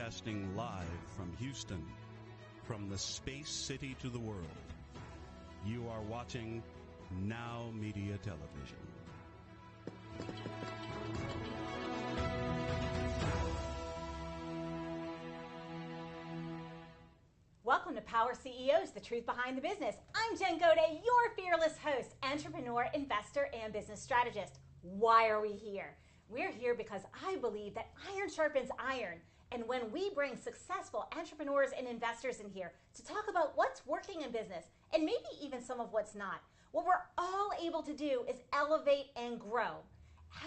Broadcasting live from Houston, from the space city to the world. You are watching Now Media Television. Welcome to Power CEOs, the truth behind the business. I'm Jen Gaudet, your fearless host, entrepreneur, investor, and business strategist. Why are we here? We're here because I believe that iron sharpens iron. And when we bring successful entrepreneurs and investors in here to talk about what's working in business and maybe even some of what's not, what we're all able to do is elevate and grow.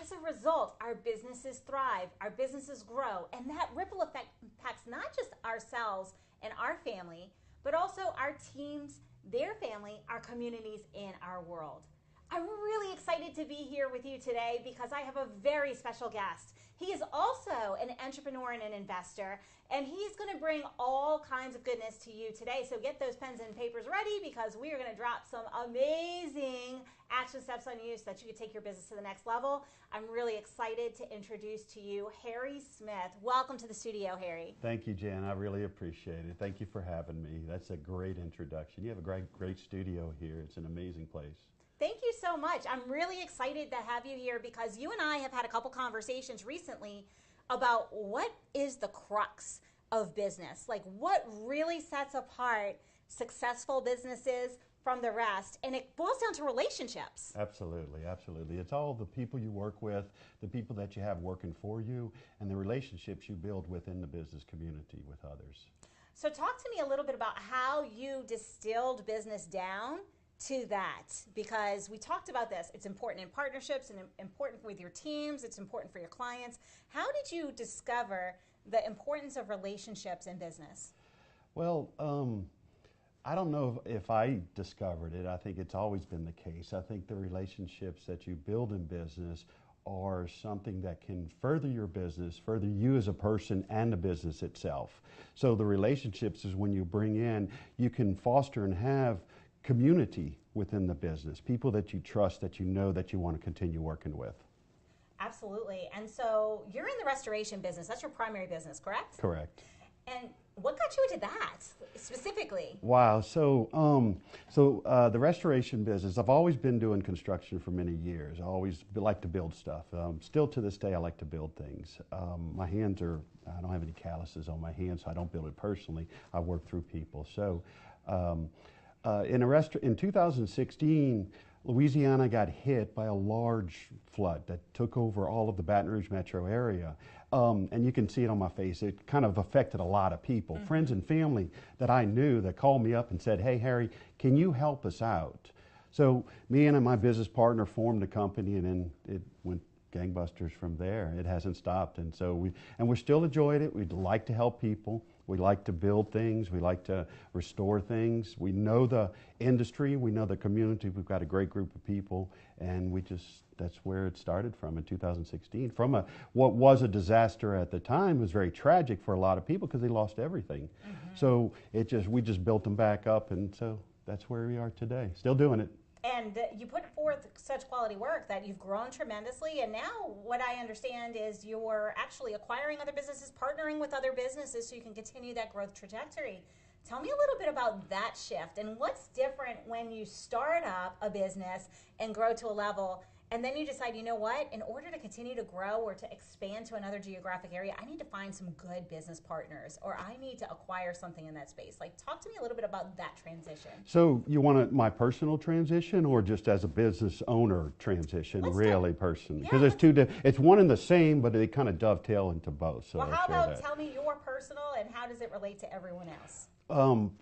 As a result, our businesses thrive, our businesses grow, and that ripple effect impacts not just ourselves and our family, but also our teams, their family, our communities, and our world. I'm really excited to be here with you today because I have a very special guest. He is also an entrepreneur and an investor, and he's going to bring all kinds of goodness to you today. So get those pens and papers ready because we are going to drop some amazing action steps on you so that you can take your business to the next level. I'm really excited to introduce to you Harry Smith. Welcome to the studio, Harry. Thank you, Jan. I really appreciate it. Thank you for having me. That's a great introduction. You have a great studio here. It's an amazing place. Thank you so much. I'm really excited to have you here because you and I have had a couple conversations recently about what is the crux of business, like what really sets apart successful businesses from the rest, and it boils down to relationships. Absolutely, absolutely. It's all the people you work with, the people that you have working for you, and the relationships you build within the business community with others. So talk to me a little bit about how you distilled business down to that, because we talked about this. It's important in partnerships and important with your teams. It's important for your clients. How did you discover the importance of relationships in business? Well, I don't know if I discovered it. I think it's always been the case. I think the relationships that you build in business are something that can further your business, further you as a person and the business itself. So the relationships is when you bring in, you can foster and have community within the business, people that you trust, that you know, that you want to continue working with. Absolutely. And so you're in the restoration business. That's your primary business, correct? Correct. And what got you into that specifically? Wow. So the restoration business, I've always been doing construction for many years. I always like to build stuff. Still to this day, I like to build things. My hands are, I don't have any calluses on my hands, so I don't build it personally. I work through people. So in 2016, Louisiana got hit by a large flood that took over all of the Baton Rouge metro area. And you can see it on my face. It kind of affected a lot of people, friends and family that I knew that called me up and said, "Hey, Harry, can you help us out?" So me and my business partner formed a company, and then it went gangbusters from there. It hasn't stopped. And so we're still enjoying it. We'd like to help people. We like to build things. We like to restore things. We know the industry. We know the community. We've got a great group of people, and that's where it started from in 2016. From what was a disaster at the time, was very tragic for a lot of people because they lost everything. So we just built them back up, and so that's where we are today. Still doing it. And you put forth such quality work that you've grown tremendously. And now what I understand is you're actually acquiring other businesses, partnering with other businesses so you can continue that growth trajectory. Tell me a little bit about that shift and what's different when you start up a business and grow to a level and then you decide, you know what, in order to continue to grow or to expand to another geographic area, I need to find some good business partners or I need to acquire something in that space. Like, talk to me a little bit about that transition. So you want my personal transition or just as a business owner transition, personally? Because it's one and the same, but they kind of dovetail into both. So well, how about tell me your personal and how does it relate to everyone else?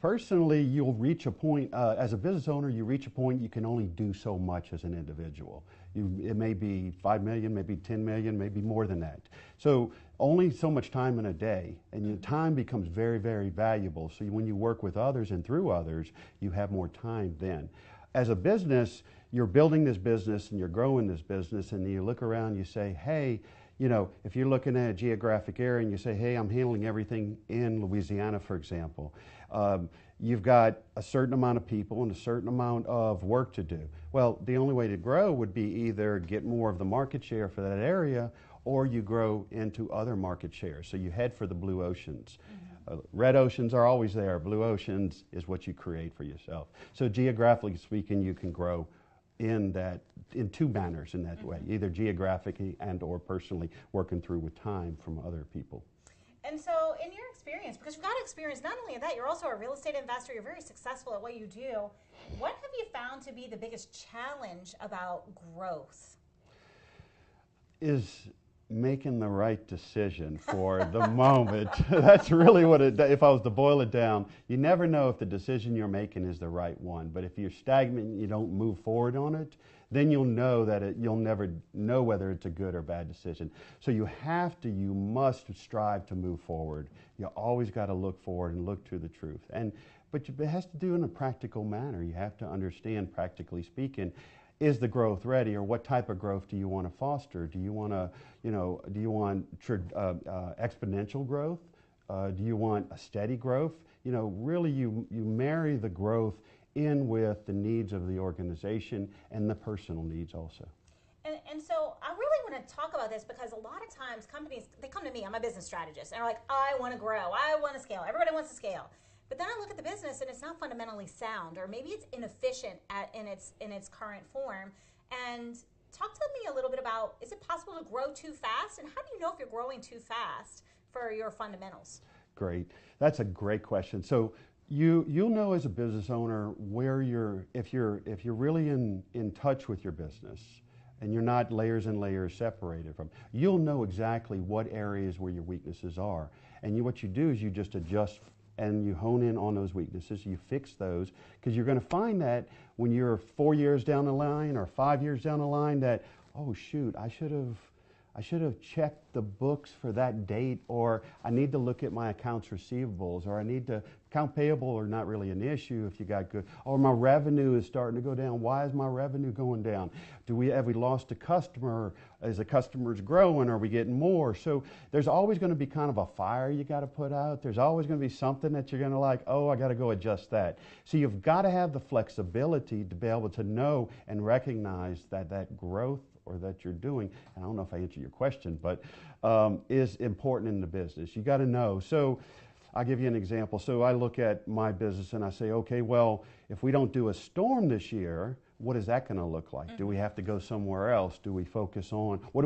Personally, you'll reach a point, as a business owner, you reach a point you can only do so much as an individual. It may be 5 million, maybe 10 million, maybe more than that. So only so much time in a day, and your time becomes very, very valuable. So when you work with others and through others, you have more time then. As a business, you're building this business and you're growing this business, and you look around, you say, hey, You know, if you're looking at a geographic area and you say, hey, I'm handling everything in Louisiana, for example, you've got a certain amount of people and a certain amount of work to do. Well, the only way to grow would be either get more of the market share for that area, or you grow into other market shares. So you head for the blue oceans. Red oceans are always there. Blue oceans is what you create for yourself. So geographically speaking, you can grow in two manners in that way, either geographically and or personally working through with time from other people. And so in your experience, because you've got experience not only in that, you're also a real estate investor, you're very successful at what you do. What have you found to be the biggest challenge about growth? Is making the right decision for the moment. That's really what if I was to boil it down, you never know if the decision you're making is the right one. But if you're stagnant and you don't move forward on it, then you'll know that you'll never know whether it's a good or bad decision. So you must strive to move forward. You always got to look forward and look to the truth. But it has to do in a practical manner. You have to understand, practically speaking, is the growth ready, or what type of growth do you want to foster? Do you want exponential growth? Do you want a steady growth? Really you marry the growth in with the needs of the organization and the personal needs also. And so I really want to talk about this because a lot of times companies, they come to me, I'm a business strategist, and they're like, I want to grow, I want to scale, everybody wants to scale. But then I look at the business and it's not fundamentally sound, or maybe it's inefficient in its current form. And talk to me a little bit about, is it possible to grow too fast? And how do you know if you're growing too fast for your fundamentals? Great. That's a great question. So you'll know as a business owner where if you're really in touch with your business and you're not layers and layers separated from, you'll know exactly what areas where your weaknesses are. And what you do is you just adjust and you hone in on those weaknesses, you fix those, because you're going to find that when you're 4 years down the line or 5 years down the line that, oh shoot, I should have checked the books for that date, or I need to look at my accounts receivables, or I need to, account payable are not really an issue if you got good, or my revenue is starting to go down. Why is my revenue going down? Have we lost a customer? Is the customers growing? Are we getting more? So there's always going to be kind of a fire you got to put out. There's always going to be something that you're going to like, oh, I got to go adjust that. So you've got to have the flexibility to be able to know and recognize that growth or that you're doing, and I don't know if I answered your question, but is important in the business. You got to know. So I'll give you an example. So I look at my business and I say, okay, well, if we don't do a storm this year, what is that going to look like? Do we have to go somewhere else? What do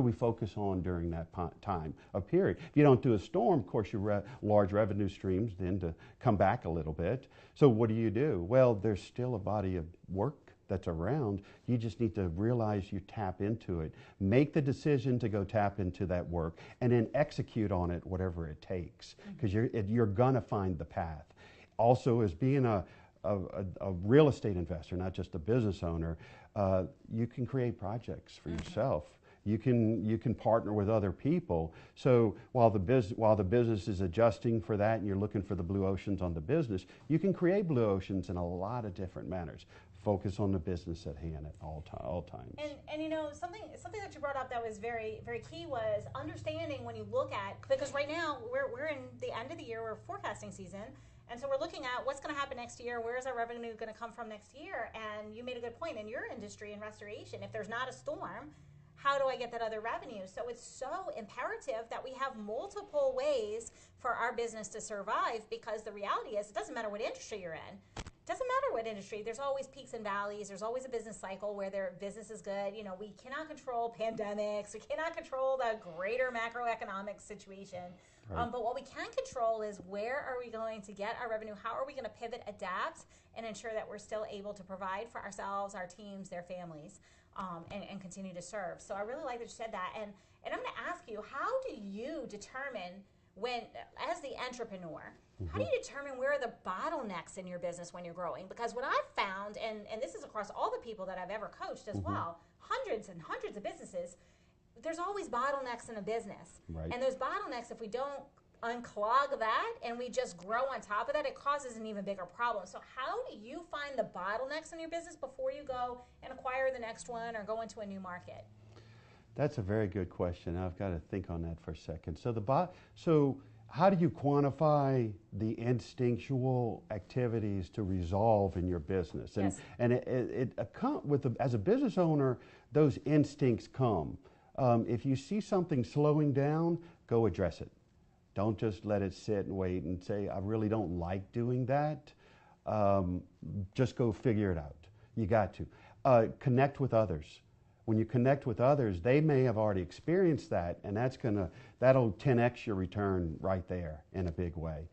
we focus on during that time, a period? If you don't do a storm, of course, your large revenue streams then to come back a little bit. So what do? Well, there's still a body of work that's around. You just need to realize you tap into it. Make the decision to go tap into that work and then execute on it, whatever it takes, because you're going to find the path. Also, as being a real estate investor, not just a business owner, you can create projects for yourself. You can partner with other people. So while the business is adjusting for that and you're looking for the blue oceans on the business, you can create blue oceans in a lot of different manners. Focus on the business at hand at all times. And something that you brought up that was very, very key was understanding when you look at, because right now we're in the end of the year, we're forecasting season, and so we're looking at what's going to happen next year, where is our revenue going to come from next year, and you made a good point in your industry in restoration, if there's not a storm, how do I get that other revenue? So it's so imperative that we have multiple ways for our business to survive, because the reality is it doesn't matter what industry you're in. Doesn't matter what industry, there's always peaks and valleys, there's always a business cycle where their business is good. We cannot control pandemics, we cannot control the greater macroeconomic situation. Right. But what we can control is where are we going to get our revenue, how are we going to pivot, adapt, and ensure that we're still able to provide for ourselves, our teams, their families, and continue to serve. So I really like that you said that. And I'm going to ask you, how do you determine when, as the entrepreneur, how do you determine where are the bottlenecks in your business when you're growing? Because what I've found, and this is across all the people that I've ever coached as well, hundreds and hundreds of businesses, there's always bottlenecks in a business. Right. And those bottlenecks, if we don't unclog that and we just grow on top of that, it causes an even bigger problem. So how do you find the bottlenecks in your business before you go and acquire the next one or go into a new market? That's a very good question. I've got to think on that for a second. So how do you quantify the instinctual activities to resolve in your business? And Yes. and as a business owner, those instincts come. If you see something slowing down, go address it. Don't just let it sit and wait and say, I really don't like doing that. Just go figure it out. You got to. Connect with others. When you connect with others, they may have already experienced that, and that'll 10x your return right there in a big way.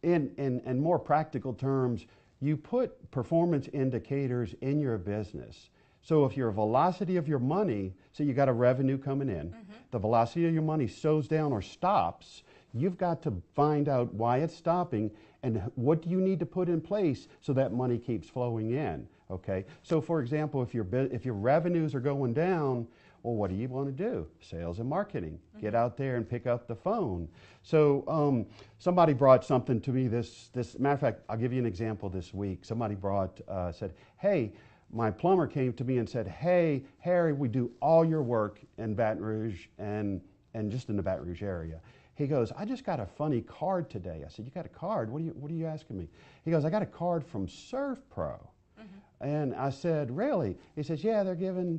In more practical terms, you put performance indicators in your business. So if your velocity of your money, so you got a revenue coming in, the velocity of your money slows down or stops, you've got to find out why it's stopping and what do you need to put in place so that money keeps flowing in. Okay, so for example, if your revenues are going down, well, what do you want to do? Sales and marketing. Get out there and pick up the phone. So somebody brought something to me. This matter of fact, I'll give you an example this week. Somebody said, hey, my plumber came to me and said, hey, Harry, we do all your work in Baton Rouge and just in the Baton Rouge area. He goes, I just got a funny card today. I said, you got a card? What are you asking me? He goes, I got a card from ServPro. And I said, really? He says, yeah, they're giving,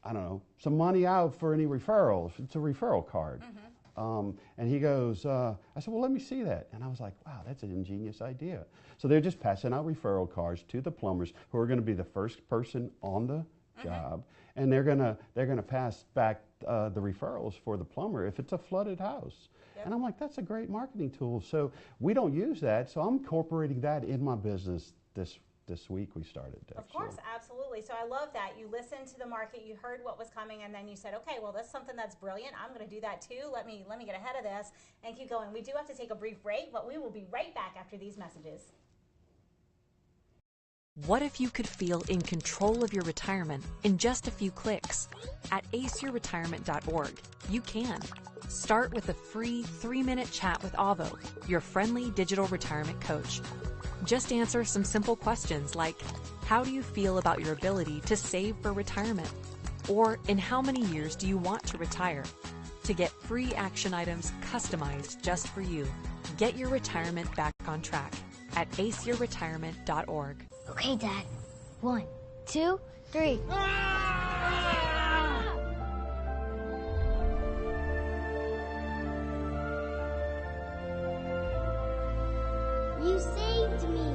I don't know, some money out for any referrals. It's a referral card. And he goes, I said, well, let me see that. And I was like, wow, that's an ingenious idea. So they're just passing out referral cards to the plumbers who are going to be the first person on the job. And they're gonna pass back the referrals for the plumber if it's a flooded house. Yep. And I'm like, that's a great marketing tool. So we don't use that. So I'm incorporating that in my business this week we started. Of course, absolutely. So I love that. You listened to the market, you heard what was coming, and then you said, okay, well, that's something that's brilliant. I'm going to do that too. Let me get ahead of this and keep going. We do have to take a brief break, but we will be right back after these messages. What if you could feel in control of your retirement in just a few clicks? At aceyourretirement.org, you can. Start with a free 3-minute chat with Avo, your friendly digital retirement coach. Just answer some simple questions like, how do you feel about your ability to save for retirement? Or in how many years do you want to retire? To get free action items customized just for you, get your retirement back on track at aceyourretirement.org. Okay, Dad. 1, 2, 3. You saved me.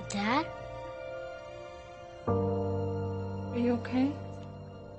Dad? Are you okay?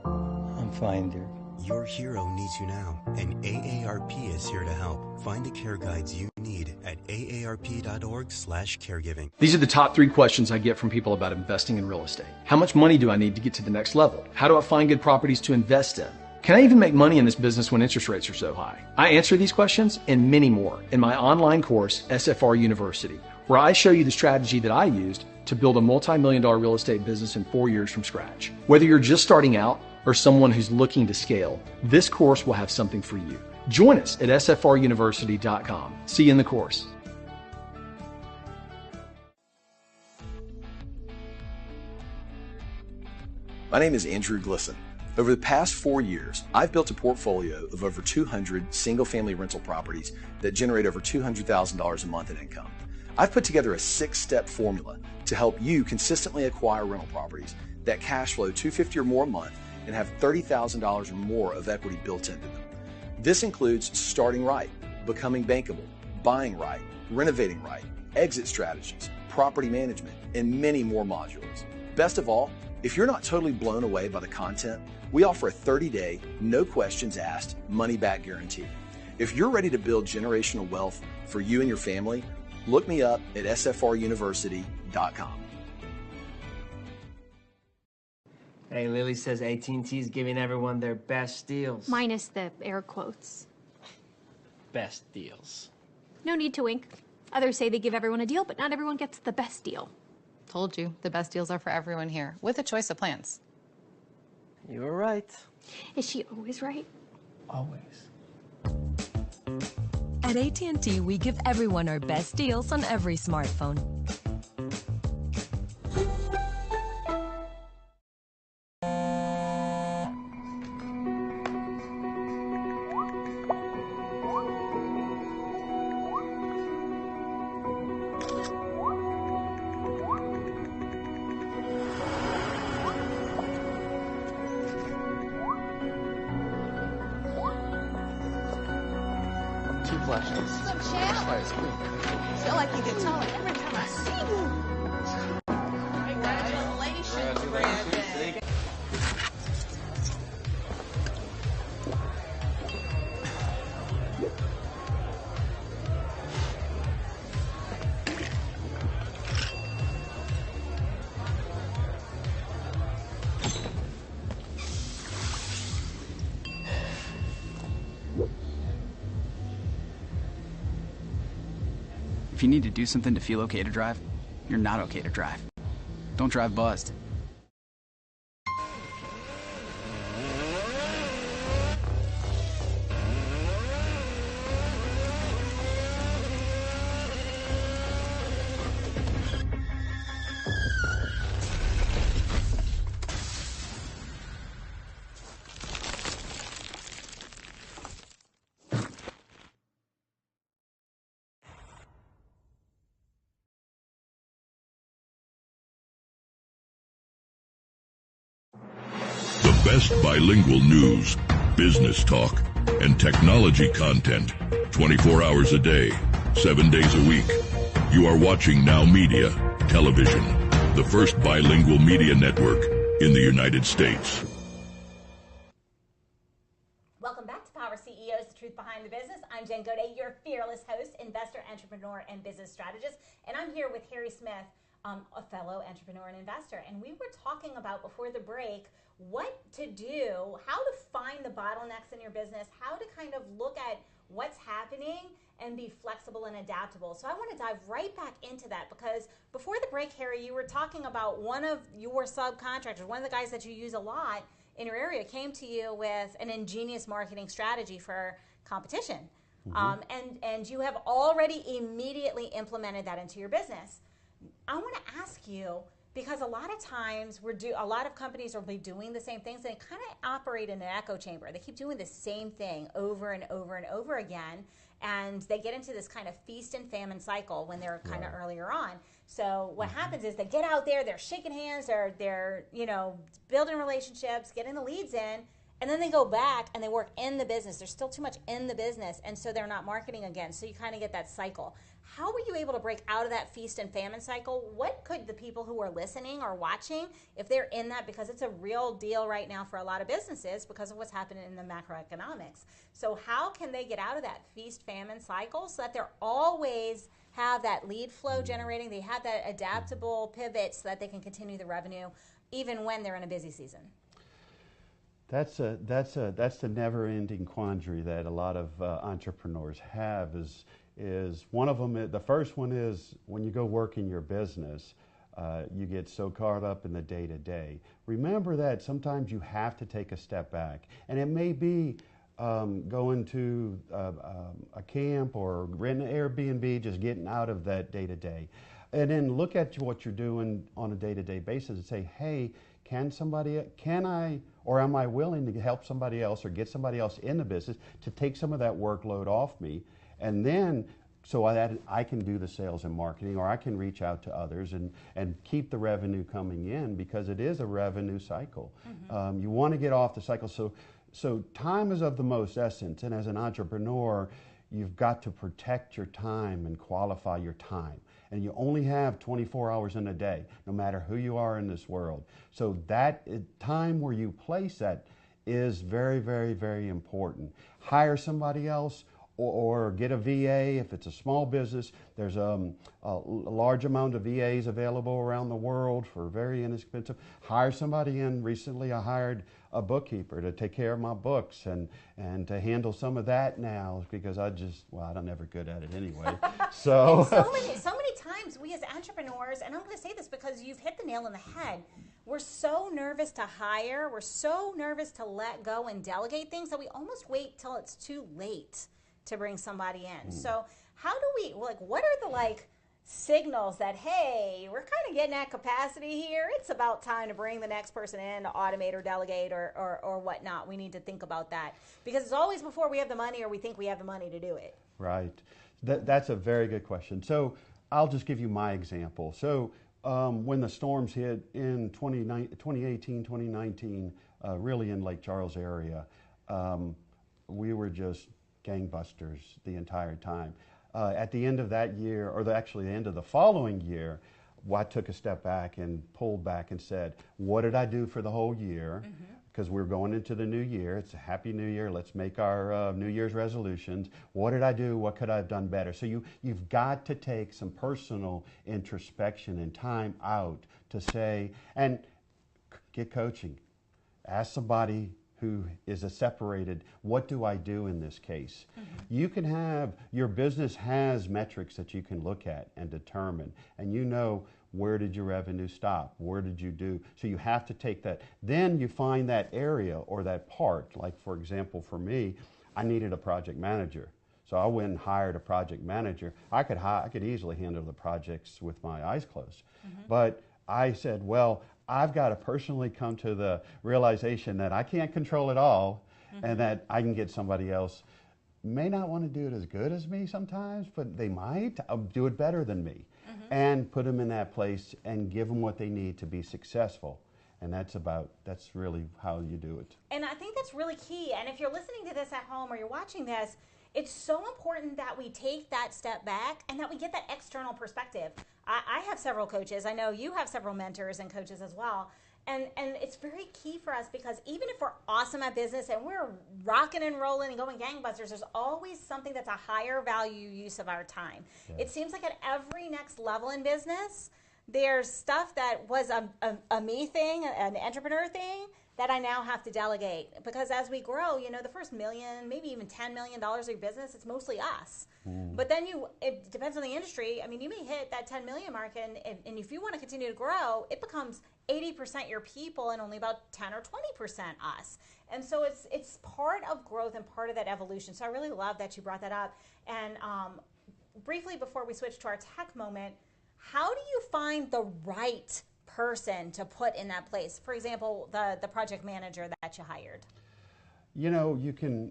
I'm fine, dear. Your hero needs you now, and AARP is here to help. Find the care guides you need at aarp.org/caregiving. These are the top 3 questions I get from people about investing in real estate. How much money do I need to get to the next level? How do I find good properties to invest in? Can I even make money in this business when interest rates are so high? I answer these questions and many more in my online course, SFR University, where I show you the strategy that I used to build a multi-million-dollar real estate business in 4 years from scratch. Whether you're just starting out or someone who's looking to scale, this course will have something for you. Join us at sfruniversity.com. See you in the course. My name is Andrew Glisson. Over the past 4 years, I've built a portfolio of over 200 single-family rental properties that generate over $200,000 a month in income. I've put together a 6-step formula to help you consistently acquire rental properties that cash flow $250 or more a month and have $30,000 or more of equity built into them. This includes starting right, becoming bankable, buying right, renovating right, exit strategies, property management, and many more modules. Best of all, if you're not totally blown away by the content, we offer a 30-day, no questions asked, money-back guarantee. If you're ready to build generational wealth for you and your family, look me up at sfruniversity.com. Hey, Lily says AT&T's giving everyone their best deals. Minus the air quotes. Best deals. No need to wink. Others say they give everyone a deal, but not everyone gets the best deal. Told you, the best deals are for everyone here, with a choice of plans. You were right. Is she always right? Always. At AT&T, we give everyone our best deals on every smartphone. 2 flashlights. What's up, champ? Flashlights, please. Feel like you get taller every time I see you. Congratulations, Brandon. If you need to do something to feel okay to drive, you're not okay to drive. Don't drive buzzed. The best bilingual news, business talk, and technology content 24 hours a day, 7 days a week. You are watching Now Media Television, the first bilingual media network in the United States. Welcome back to Power CEOs, the truth behind the business. I'm Jen Gaudet, your fearless host, investor, entrepreneur, and business strategist. And I'm here with Harry Smith, a fellow entrepreneur and investor. And we were talking about before the break what to do, how to find the bottlenecks in your business, how to kind of look at what's happening and be flexible and adaptable. So I want to dive right back into that, because before the break, Harry, you were talking about one of your subcontractors, one of the guys that you use a lot in your area, came to you with an ingenious marketing strategy for competition. Mm-hmm. And you have already immediately implemented that into your business. I want to ask you, because a lot of times a lot of companies are doing the same things, and they kind of operate in an echo chamber. They keep doing the same thing over and over and over again, and they get into this kind of feast and famine cycle when they're kind of earlier on. So what happens is they get out there, they're shaking hands, they're building relationships, getting the leads in, and then they go back and they work in the business. There's still too much in the business, and so they're not marketing again. So you kind of get that cycle. How were you able to break out of that feast and famine cycle? What could the people who are listening or watching, if they're in that, because it's a real deal right now for a lot of businesses because of what's happening in the macroeconomics. So how can they get out of that feast famine cycle so that they're always have that lead flow generating, they have that adaptable pivot so that they can continue the revenue even when they're in a busy season? That's the never-ending quandary that a lot of entrepreneurs have. Is one of them? The first one is when you go work in your business, you get so caught up in the day-to-day. Remember that sometimes you have to take a step back, and it may be going to a camp or renting an Airbnb, just getting out of that day-to-day, and then look at what you're doing on a day-to-day basis and say, hey, can I, or am I willing to help somebody else or get somebody else in the business to take some of that workload off me? And then, so I can do the sales and marketing, or I can reach out to others and keep the revenue coming in, because it is a revenue cycle. Mm-hmm. You want to get off the cycle. So time is of the most essence. And as an entrepreneur, you've got to protect your time and qualify your time. And you only have 24 hours in a day, no matter who you are in this world. So that time where you place that is very, very, very important. Hire somebody else, or get a VA if it's a small business. There's a large amount of VAs available around the world for very inexpensive. Hire somebody in. Recently I hired a bookkeeper to take care of my books and to handle some of that now, because I'm never good at it anyway. So so many times we as entrepreneurs, and I'm going to say this because you've hit the nail on the head, we're so nervous to hire, we're so nervous to let go and delegate things that we almost wait till it's too late to bring somebody in. So how do we, what are the signals that, hey, we're kind of getting at capacity here, it's about time to bring the next person in to automate or delegate or whatnot? We need to think about that, because it's always before we have the money or we think we have the money to do it. Right. That's a very good question. So I'll just give you my example. So when the storms hit in 2018, 2019, really in Lake Charles area, we were just gangbusters the entire time. At the end of that year, or actually the end of the following year, I took a step back and pulled back and said, what did I do for the whole year? Because we're going into the new year. It's a happy new year. Let's make our New Year's resolutions. What did I do? What could I have done better? So you've got to take some personal introspection and time out to say, and get coaching. Ask somebody who is separated, what do I do in this case? You can have, your business has metrics that you can look at and determine, and you know, where did your revenue stop? Where did you do? So you have to take that. Then you find that area or that part, like for example, for me, I needed a project manager. So I went and hired a project manager. I could easily handle the projects with my eyes closed. But I said, well, I've got to personally come to the realization that I can't control it all, and that I can get somebody else, may not want to do it as good as me sometimes, but they might do it better than me, and put them in that place and give them what they need to be successful. And that's really how you do it. And I think that's really key. And if you're listening to this at home or you're watching this, it's so important that we take that step back and that we get that external perspective. I have several coaches. I know you have several mentors and coaches as well. And it's very key for us, because even if we're awesome at business and we're rocking and rolling and going gangbusters, there's always something that's a higher value use of our time. Yeah. It seems like at every next level in business, there's stuff that was a me thing, an entrepreneur thing, that I now have to delegate. Because as we grow, the first $1 million, maybe even $10 million of your business, it's mostly us. But then it depends on the industry. I mean, you may hit that 10 million mark, and if you want to continue to grow, it becomes 80% your people and only about 10 or 20% us. And so it's part of growth and part of that evolution. So I really love that you brought that up. And briefly before we switch to our tech moment, how do you find the right person to put in that place? For example, the project manager that you hired. You can,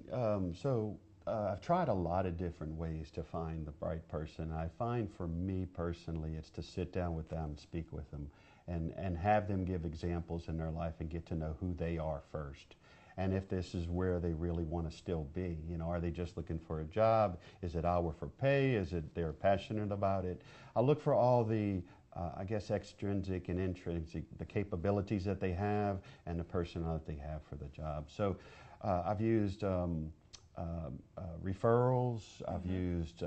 I've tried a lot of different ways to find the right person. I find for me personally, it's to sit down with them, speak with them, and have them give examples in their life and get to know who they are first. And if this is where they really want to still be, are they just looking for a job? Is it hour for pay? Is it they're passionate about it? I look for all the extrinsic and intrinsic, the capabilities that they have and the personality they have for the job. So I've used referrals, I've used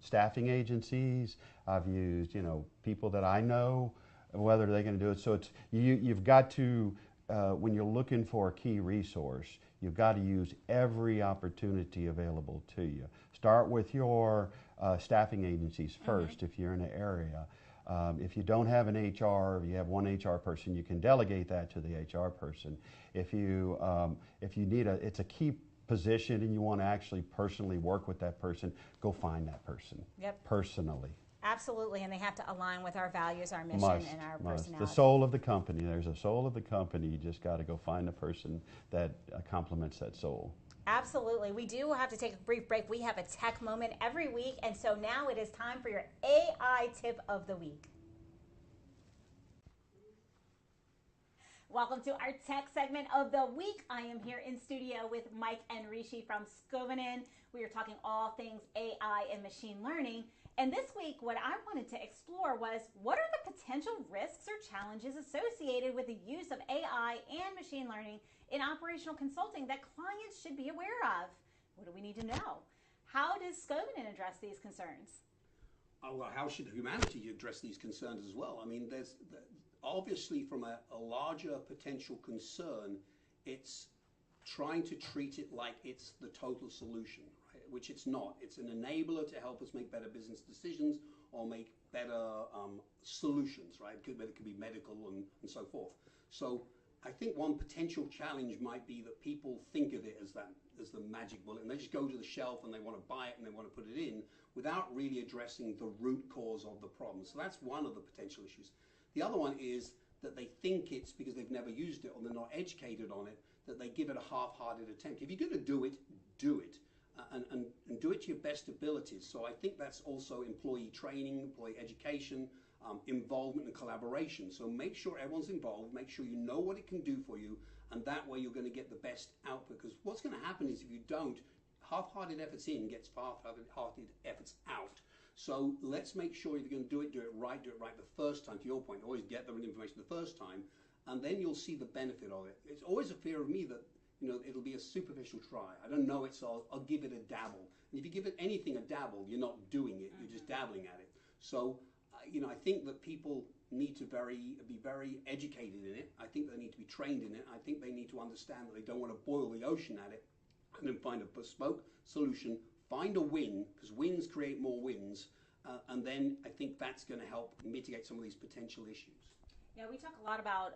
staffing agencies, I've used, people that I know, whether they're going to do it. So you've got to, when you're looking for a key resource, you've got to use every opportunity available to you. Start with your staffing agencies first if you're in an area. If you don't have an HR, if you have one HR person, you can delegate that to the HR person. If you need it's a key position and you want to actually personally work with that person, go find that person. Personally. Absolutely, and they have to align with our values, our mission, and our personality. The soul of the company. There's a soul of the company. You just got to go find a person that complements that soul. Absolutely. We do have to take a brief break. We have a tech moment every week, and so now it is time for your AI tip of the week. Welcome to our tech segment of the week. I am here in studio with Mike and Rishi from Scovanen. We are talking all things AI and machine learning. And this week, what I wanted to explore was, what are the potential risks or challenges associated with the use of AI and machine learning in operational consulting that clients should be aware of? What do we need to know? How does Scovanen address these concerns? Well, how should humanity address these concerns as well? I mean, there's obviously from a larger potential concern, it's trying to treat it like it's the total solution, right? Which it's not. It's an enabler to help us make better business decisions or make better solutions, right? It could be medical and so forth. So I think one potential challenge might be that people think of it as the magic bullet, and they just go to the shelf and they want to buy it and they want to put it in without really addressing the root cause of the problem. So that's one of the potential issues. The other one is that they think it's because they've never used it or they're not educated on it, that they give it a half-hearted attempt. If you're going to do it, do it. And do it to your best abilities. So I think that's also employee training, employee education, involvement and collaboration. So make sure everyone's involved, make sure you know what it can do for you, and that way you're going to get the best output. Because what's going to happen is if you don't, half-hearted efforts in gets half-hearted efforts out. So let's make sure if you're going to do it right the first time. To your point, always get the information the first time, and then you'll see the benefit of it. It's always a fear of me that it'll be a superficial try. I don't know it, so I'll give it a dabble. And if you give it anything a dabble, you're not doing it, you're just dabbling at it. So, I think that people need to be very educated in it. I think they need to be trained in it. I think they need to understand that they don't want to boil the ocean at it, and then find a bespoke solution, find a win, because wins create more wins, and then I think that's going to help mitigate some of these potential issues. Yeah, we talk a lot about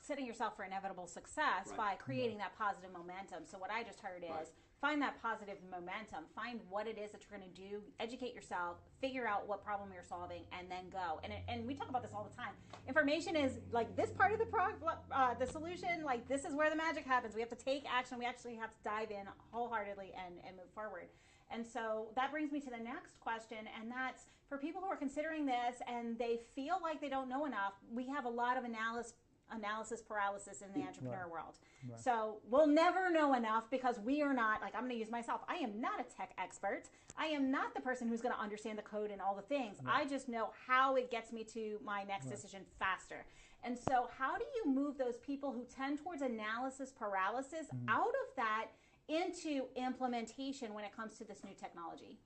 setting yourself for inevitable success by creating that positive momentum. So what I just heard is find that positive momentum, find what it is that you're going to do, educate yourself, figure out what problem you're solving, and then go. And we talk about this all the time. Information is like this part of the solution, like this is where the magic happens. We have to take action. We actually have to dive in wholeheartedly and move forward. And so that brings me to the next question, and that's for people who are considering this and they feel like they don't know enough. We have a lot of analysis paralysis in the entrepreneur world. Right. So we'll never know enough because we are not, like I'm going to use myself, I am not a tech expert. I am not the person who's going to understand the code and all the things. Right. I just know how it gets me to my next decision faster. And so how do you move those people who tend towards analysis paralysis out of that into implementation when it comes to this new technology?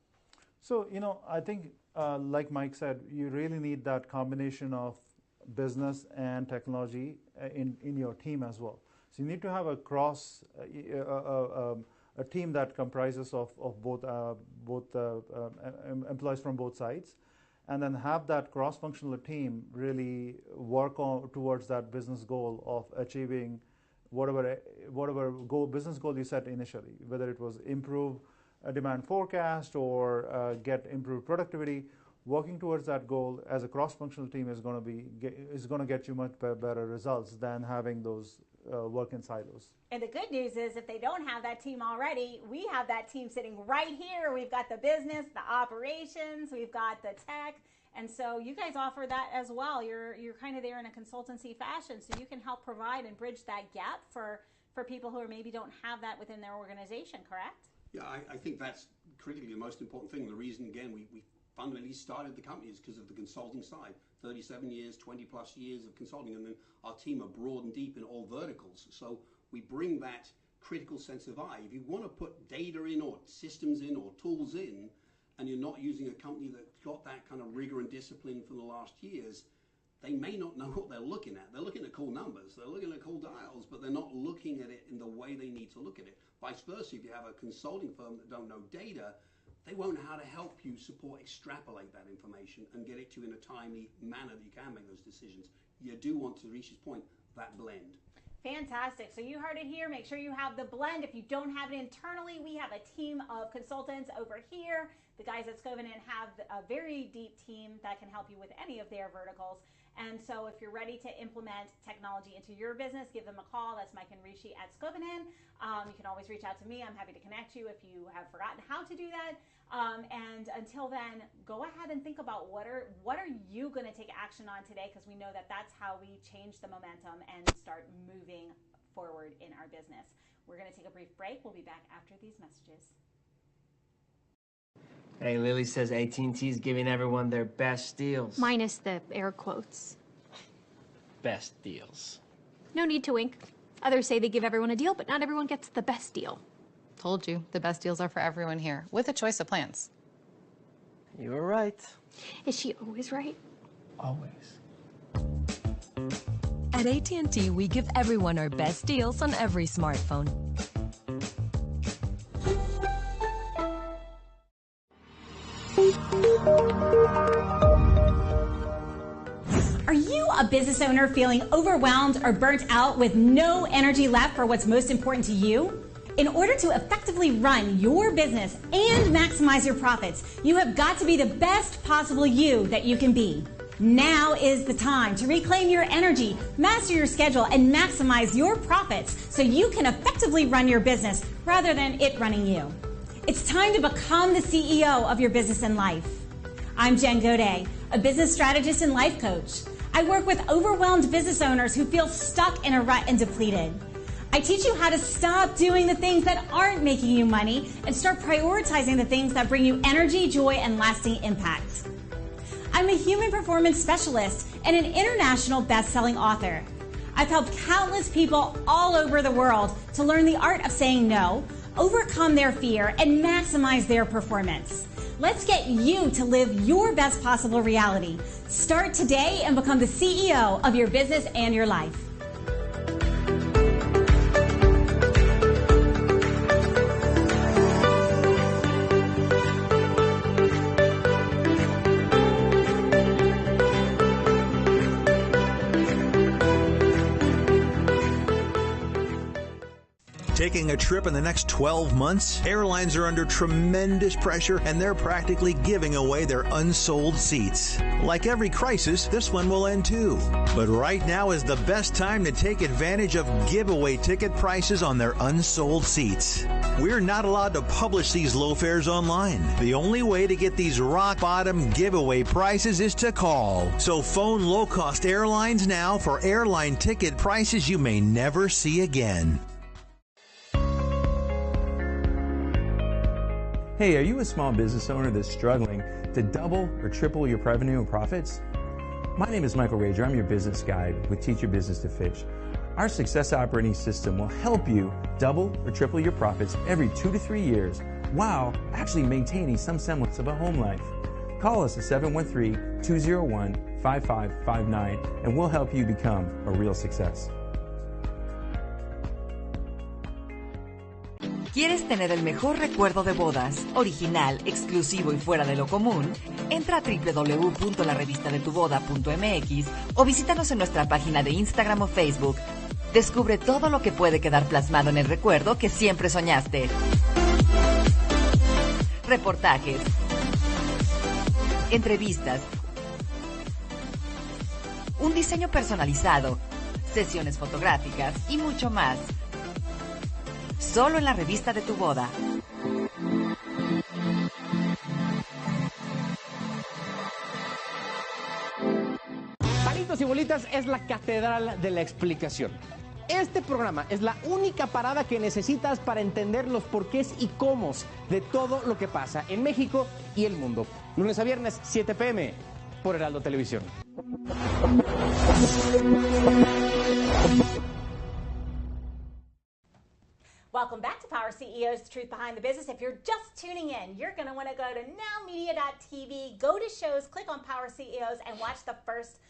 So, I think, like Mike said, you really need that combination of business and technology in your team as well. So you need to have a team that comprises of both employees from both sides, and then have that cross-functional team really work towards that business goal of achieving whatever business goal you set initially, whether it was improve a demand forecast or get improved productivity. Working towards that goal as a cross-functional team is going to get you much better results than having those work in silos. And the good news is if they don't have that team already, we have that team sitting right here. We've got the business, the operations, we've got the tech. And so you guys offer that as well. You're kind of there in a consultancy fashion, so you can help provide and bridge that gap for people who maybe don't have that within their organization, correct? Yeah, I think that's critically the most important thing. The reason, again, we fundamentally started the company is because of the consulting side. 37 years, 20 plus years of consulting, and then our team are broad and deep in all verticals. So we bring that critical sense of eye. If you want to put data in or systems in or tools in, and you're not using a company that's got that kind of rigor and discipline for the last years, they may not know what they're looking at. They're looking at cool numbers, they're looking at cool dials, but they're not looking at it in the way they need to look at it. Vice versa, if you have a consulting firm that don't know data, they won't know how to help you extrapolate that information and get it to you in a timely manner that you can make those decisions. You do want, to reach this point, that blend. Fantastic. So you heard it here. Make sure you have the blend. If you don't have it internally, we have a team of consultants over here. The guys at Scovinen have a very deep team that can help you with any of their verticals. And so if you're ready to implement technology into your business, give them a call. That's Mike and Rishi at Scovinen. You can always reach out to me. I'm happy to connect you if you have forgotten how to do that. And until then, go ahead and think about what are you going to take action on today, because we know that that's how we change the momentum and start moving forward in our business. We're going to take a brief break. We'll be back after these messages. Hey, Lily says AT&T's giving everyone their best deals. Minus the air quotes. Best deals. No need to wink. Others say they give everyone a deal, but not everyone gets the best deal. Told you, the best deals are for everyone here, with a choice of plans. You were right. Is she always right? Always. At AT&T, we give everyone our best deals on every smartphone. Are you a business owner feeling overwhelmed or burnt out with no energy left for what's most important to you? In order to effectively run your business and maximize your profits, you have got to be the best possible you that you can be. Now is the time to reclaim your energy, master your schedule, and maximize your profits so you can effectively run your business rather than it running you. It's time to become the CEO of your business and life. I'm Jen Gaudet, a business strategist and life coach. I work with overwhelmed business owners who feel stuck in a rut and depleted. I teach you how to stop doing the things that aren't making you money and start prioritizing the things that bring you energy, joy, and lasting impact. I'm a human performance specialist and an international best-selling author. I've helped countless people all over the world to learn the art of saying no, overcome their fear, and maximize their performance. Let's get you to live your best possible reality. Start today and become the CEO of your business and your life. Taking a trip in the next 12 months? Airlines are under tremendous pressure and they're practically giving away their unsold seats. Like every crisis, this one will end too. But right now is the best time to take advantage of giveaway ticket prices on their unsold seats. We're not allowed to publish these low fares online. The only way to get these rock bottom giveaway prices is to call. So phone low-cost airlines now for airline ticket prices you may never see again. Hey, are you a small business owner that's struggling to double or triple your revenue and profits? My name is Michael Rager. I'm your business guide with Teach Your Business to Fish. Our success operating system will help you double or triple your profits every 2 to 3 years while actually maintaining some semblance of a home life. Call us at 713-201-5559 and we'll help you become a real success. ¿Quieres tener el mejor recuerdo de bodas, original, exclusivo y fuera de lo común? Entra a www.larevistadetuboda.mx o visítanos en nuestra página de Instagram o Facebook. Descubre todo lo que puede quedar plasmado en el recuerdo que siempre soñaste. Reportajes, entrevistas, un diseño personalizado, sesiones fotográficas y mucho más. Solo en la revista de tu boda. Palitos y Bolitas es la catedral de la explicación. Este programa es la única parada que necesitas para entender los porqués y cómo de todo lo que pasa en México y el mundo. Lunes a viernes, 7 p.m. por Heraldo Televisión. Welcome back to Power CEOs, the truth behind the business. If you're just tuning in, you're going to want to go to nowmedia.tv, go to shows, click on Power CEOs, and watch the first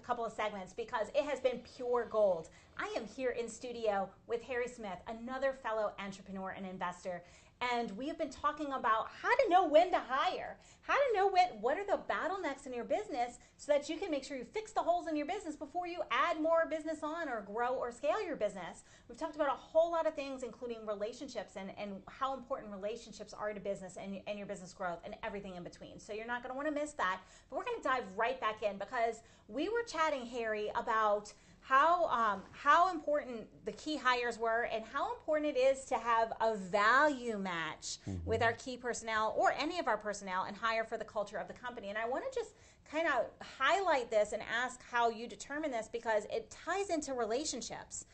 couple of segments because it has been pure gold. I am here in studio with Harry Smith, another fellow entrepreneur and investor, and we have been talking about how to know when to hire, how to know what are the bottlenecks in your business so that you can make sure you fix the holes in your business before you add more business on or grow or scale your business. We've talked about a whole lot of things, including relationships and how important relationships are to business and your business growth and everything in between. So you're not going to want to miss that. But we're going to dive right back in because we were chatting, Harry, about how important the key hires were and how important it is to have a value match with our key personnel or any of our personnel and hire for the culture of the company. And I want to just kind of highlight this and ask how you determine this because it ties into relationships.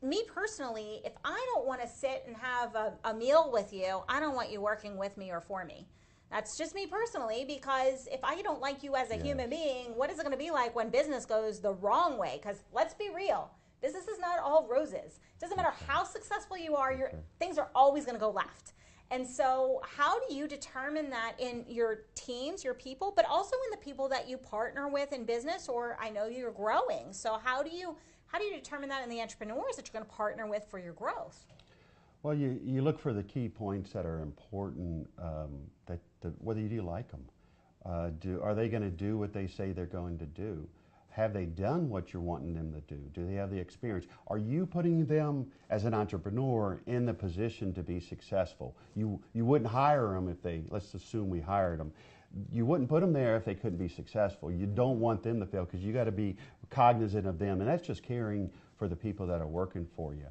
Me personally, if I don't want to sit and have a meal with you, I don't want you working with me or for me. That's just me personally, because if I don't like you as a human being, what is it going to be like when business goes the wrong way? Because let's be real, business is not all roses. It doesn't matter how successful you are, things are always going to go left. And so how do you determine that in your teams, your people, but also in the people that you partner with in business, or I know you're growing. So how do you determine that in the entrepreneurs that you're going to partner with for your growth? Well, you look for the key points that are important, whether you do like them. Are they going to do what they say they're going to do? Have they done what you're wanting them to do? Do they have the experience? Are you putting them as an entrepreneur in the position to be successful? You wouldn't hire them if let's assume we hired them. You wouldn't put them there if they couldn't be successful. You don't want them to fail because you got to be cognizant of them, and that's just caring for the people that are working for you.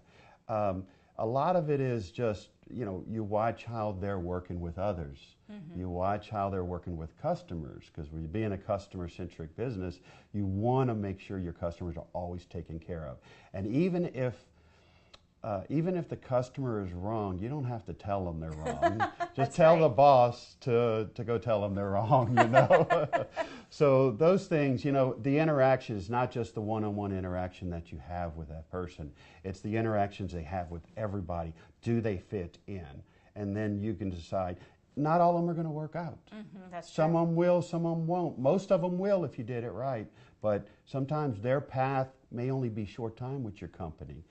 A lot of it is just, you watch how they're working with others. You watch how they're working with customers, because when you're being a customer-centric business, you want to make sure your customers are always taken care of. And even if even if the customer is wrong, you don't have to tell them they're wrong. Just tell the boss to go tell them they're wrong, you know. So those things, you know, the interaction is not just the one-on-one interaction that you have with that person. It's the interactions they have with everybody. Do they fit in? And then you can decide. Not all of them are going to work out. That's some true. of them will, some of them won't. Most of them will if you did it right. But sometimes their path may only be short time with your company.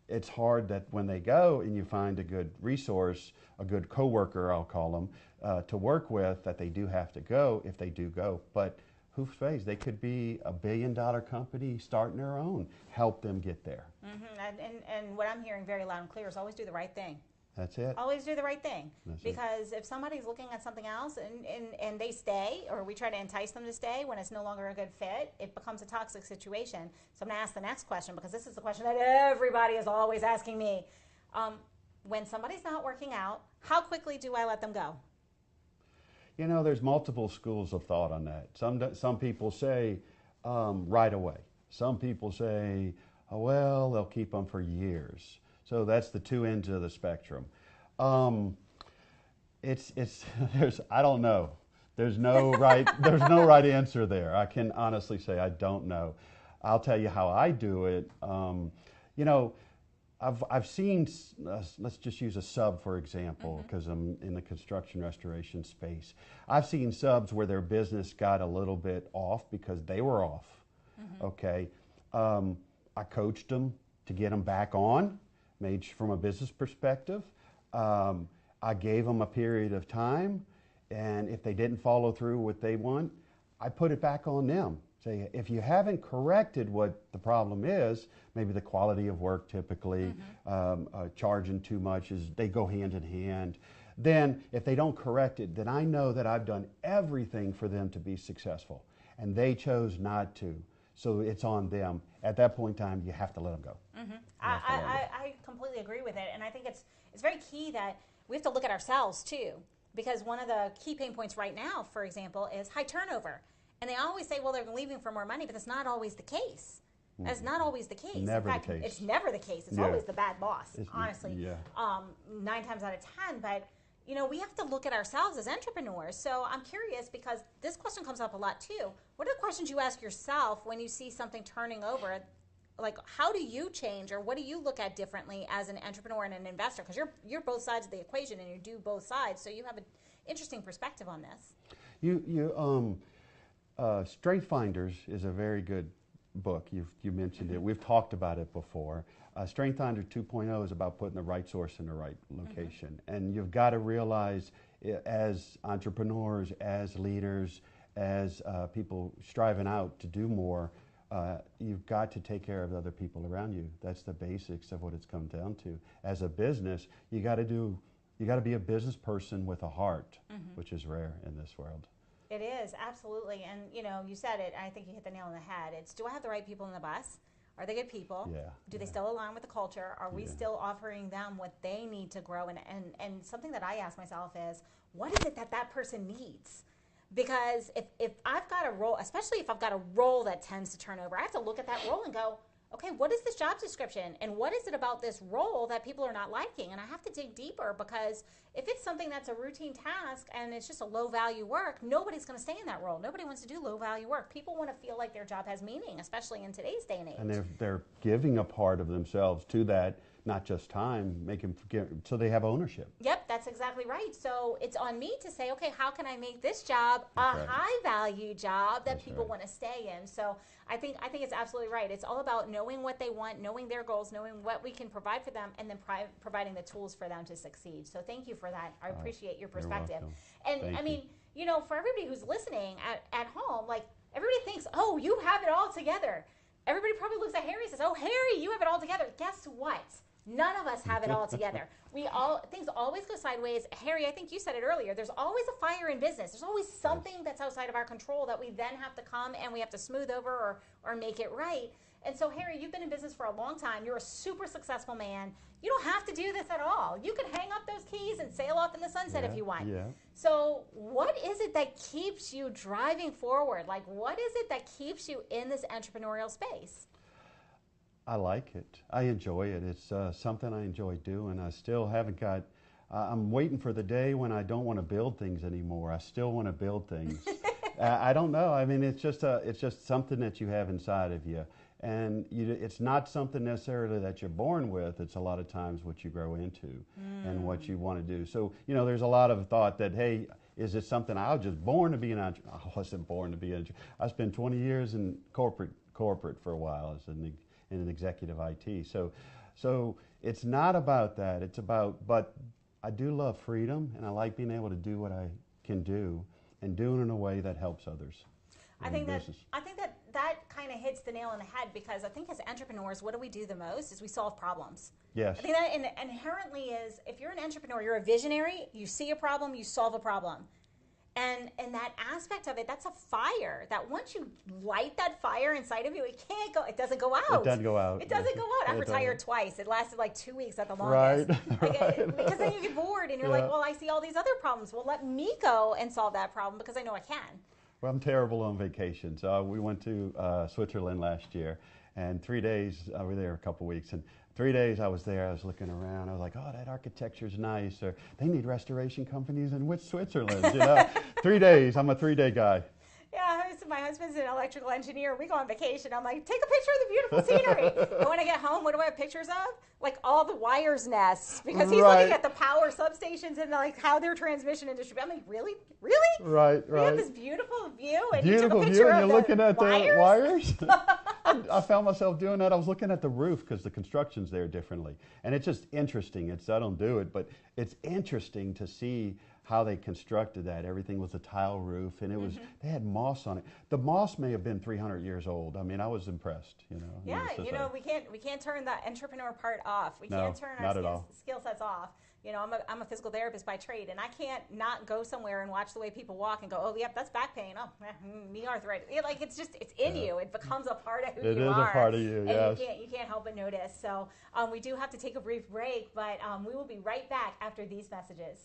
It's hard that when they go and you find a good resource, a good coworker, I'll call them, to work with, that they do have to go if they do go. But who knows? They could be a billion-dollar company starting their own. Help them get there. And what I'm hearing very loud and clear is always do the right thing. That's it. Always do the right thing. That's because if somebody's looking at something else and they stay, or we try to entice them to stay when it's no longer a good fit, it becomes a toxic situation. So I'm going to ask the next question, because this is the question that everybody is always asking me. When somebody's not working out, how quickly do I let them go? You know, there's multiple schools of thought on that. Some people say right away. Some people say, oh, well, they'll keep them for years. So that's the two ends of the spectrum. I don't know. There's no right answer there. I can honestly say I don't know. I'll tell you how I do it. You know, I've seen, let's just use a sub for example, because I'm in the construction restoration space. I've seen subs where their business got a little bit off because they were off. Okay, I coached them to get them back on. Made from a business perspective. I gave them a period of time, and if they didn't follow through what they want, I put it back on them. Say, if you haven't corrected what the problem is, maybe the quality of work typically, charging too much, they go hand in hand. Then if they don't correct it, then I know that I've done everything for them to be successful, and they chose not to. So it's on them. At that point in time, you have to let them go. I completely agree with it, and I think it's very key that we have to look at ourselves too, because one of the key pain points right now, for example, is high turnover. And they always say, well, they're leaving for more money, but that's not always the case. That's not always the case. Never in fact, the case. It's never the case. It's always the bad boss, honestly. 9 times out of 10, but you know, we have to look at ourselves as entrepreneurs. So I'm curious, because this question comes up a lot too. What are the questions you ask yourself when you see something turning over? Like, how do you change, or what do you look at differently as an entrepreneur and an investor? Because you're both sides of the equation, and you do both sides, so you have an interesting perspective on this. Strength Finders is a very good book. You mentioned it. We've talked about it before. Strength Finder 2.0 is about putting the right source in the right location. And you've got to realize, as entrepreneurs, as leaders, as people striving out to do more, you've got to take care of the other people around you. That's the basics of what it's come down to. As a business, you got to be a business person with a heart, which is rare in this world. It is, absolutely. And you know, you said it, I think you hit the nail on the head. It's, do I have the right people on the bus? Are they good people? Yeah. Do they still align with the culture? Are we still offering them what they need to grow? And something that I ask myself is, what is it that that person needs? Because if I've got a role, especially if I've got a role that tends to turn over, I have to look at that role and go, okay, what is this job description? And what is it about this role that people are not liking? And I have to dig deeper, because if it's something that's a routine task and it's just a low value work, nobody's going to stay in that role. Nobody wants to do low value work. People want to feel like their job has meaning, especially in today's day and age. And they're giving a part of themselves to that, not just time, so they have ownership. Yep, that's exactly right. So it's on me to say, okay, how can I make this job a high value job that people want to stay in? So I think it's absolutely right. It's all about knowing what they want, knowing their goals, knowing what we can provide for them, and then providing the tools for them to succeed. So thank you for that. I appreciate your perspective. And Thank I mean, you know, for everybody who's listening at home, like, everybody thinks, oh, you have it all together. Everybody probably looks at Harry and says, oh, Harry, you have it all together. Guess what? None of us have it all together. Things always go sideways. Harry, I think you said it earlier. There's always a fire in business. There's always something that's outside of our control that we then have to come and we have to smooth over or make it right. And so, Harry, you've been in business for a long time. You're a super successful man. You don't have to do this at all. You can hang up those keys and sail off in the sunset if you want. Yeah. So what is it that keeps you driving forward? Like, what is it that keeps you in this entrepreneurial space? I like it. I enjoy it. It's something I enjoy doing. I still haven't got, I'm waiting for the day when I don't want to build things anymore. I still want to build things. I don't know. I mean, it's just something that you have inside of you. And it's not something necessarily that you're born with. It's a lot of times what you grow into and what you want to do. So, there's a lot of thought that, hey, is it something I was just born to be an entrepreneur? I wasn't born to be an entrepreneur. I spent 20 years in corporate for a while as in an executive IT. So it's not about that. It's about, but I do love freedom, and I like being able to do what I can do and do it in a way that helps others. I think that kind of hits the nail on the head, because I think as entrepreneurs, what do we do the most is we solve problems. Yes. I think that inherently is, if you're an entrepreneur, you're a visionary, you see a problem, you solve a problem. And that aspect of it, that's a fire that once you light that fire inside of you, it doesn't go out. It doesn't go out. It doesn't go out. I've retired twice. It lasted like 2 weeks at the longest. Right. Because then you get bored and you're like, well, I see all these other problems. Well, let me go and solve that problem because I know I can. Well, I'm terrible on vacations. We went to Switzerland last year, and 3 days, we were there a couple weeks, and 3 days I was there, I was looking around, I was like, oh, that architecture's nice, or they need restoration companies in Switzerland, 3 days, I'm a 3-day guy. Yeah, my husband's an electrical engineer. We go on vacation. I'm like, take a picture of the beautiful scenery. And when I get home, what do I have pictures of? Like all the wires nests, because he's looking at the power substations and like how their transmission and distribution. I'm like, really? Right. We have this beautiful view, and beautiful you took a picture view, and of you're looking at the wires? I found myself doing that. I was looking at the roof because the construction's there differently. And it's just interesting. I don't do it, but it's interesting to see how they constructed that. Everything was a tile roof, and it was they had moss on it. The moss may have been 300 years old. I mean, I was impressed. Yeah, we can't turn the entrepreneur part off. We can't turn our skill sets off. I'm a physical therapist by trade, and I can't not go somewhere and watch the way people walk and go, oh, yep, that's back pain. Oh, knee arthritis. It's in you. It becomes a part of who you are. It is a part of you, yes. And you can't help but notice. So we do have to take a brief break, but we will be right back after these messages.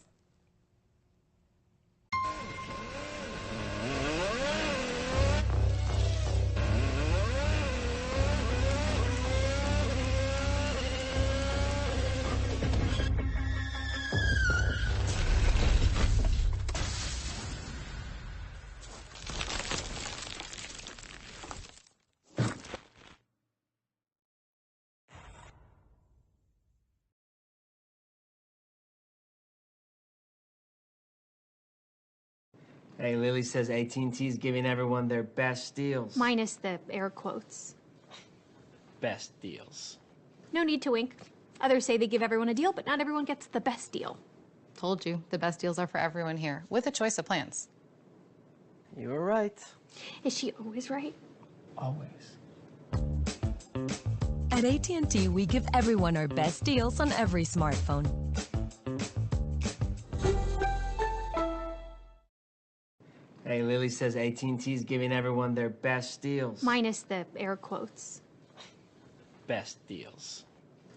Hey, Lily says AT&T's giving everyone their best deals. Minus the air quotes. Best deals. No need to wink. Others say they give everyone a deal, but not everyone gets the best deal. Told you, the best deals are for everyone here, with a choice of plans. You were right. Is she always right? Always. At AT&T, we give everyone our best deals on every smartphone. Hey, Lily says AT&T's giving everyone their best deals. Minus the air quotes. Best deals.